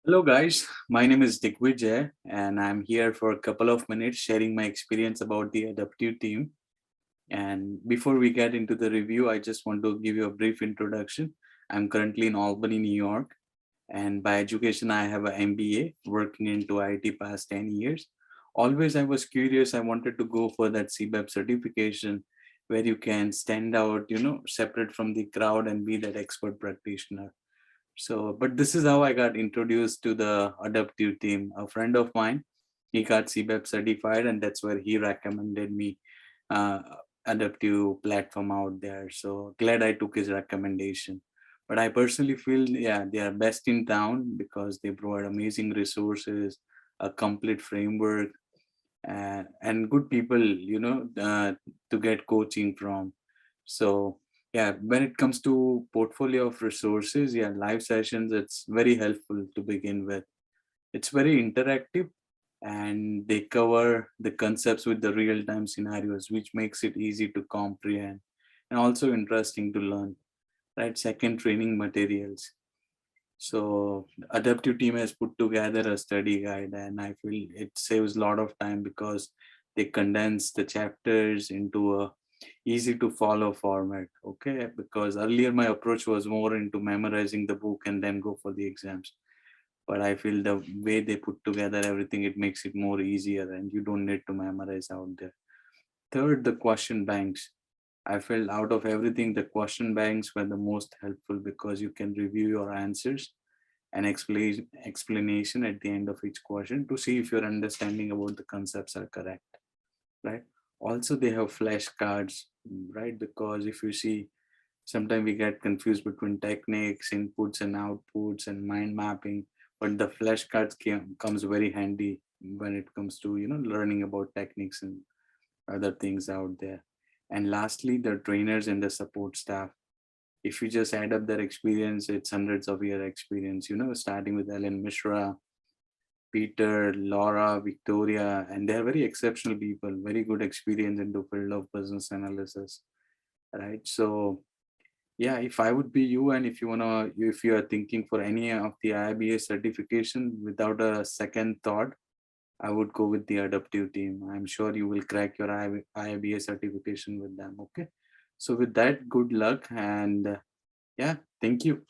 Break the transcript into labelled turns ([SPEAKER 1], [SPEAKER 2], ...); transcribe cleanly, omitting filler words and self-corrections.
[SPEAKER 1] Hello, guys. My name is Digvijay, and I'm here for a couple of minutes sharing my experience about the adaptive team. And before we get into the review, I just want to give you a brief introduction. I'm currently in Albany, New York, and by education, I have an MBA working into IT past 10 years. Always, I was curious. I wanted to go for that CBAP certification where you can stand out, separate from the crowd and be that expert practitioner. But this is how I got introduced to the adaptive team. A friend of mine, he got CBAP certified, and that's where he recommended me uh, adaptive platform out there. So glad I took his recommendation. But I personally feel, yeah, they are best in town because they provide amazing resources, a complete framework, and good people, to get coaching from. So yeah, when it comes to portfolio of resources, yeah, live sessions, it's very helpful to begin with. It's very interactive and they cover the concepts with the real-time scenarios, which makes it easy to comprehend and also interesting to learn. Right. Second, training materials. So adaptive team has put together a study guide, and I feel it saves a lot of time because they condense the chapters into a easy to follow format. Okay, because earlier my approach was more into memorizing the book and then go for the exams. But I feel the way they put together everything, it makes it more easier, and you don't need to memorize out there. Third, the question banks. I felt out of everything, the question banks were the most helpful because you can review your answers and explanation at the end of each question to see if your understanding about the concepts are correct, right? Also, they have flashcards, right? Because if you see, sometimes we get confused between techniques, inputs and outputs, and mind mapping. But the flashcards comes very handy when it comes to learning about techniques and other things out there. And lastly, the trainers and the support staff. If you just add up their experience, it's hundreds of year experience, starting with Ellen Mishra, Peter, Laura, Victoria, and they're very exceptional people, very good experience in the field of business analysis, right? So yeah, if I would be you, and if you are thinking for any of the IIBA certification without a second thought, I would go with the adaptive team. I'm sure you will crack your IIBA certification with them. Okay. So with that, good luck and yeah, thank you.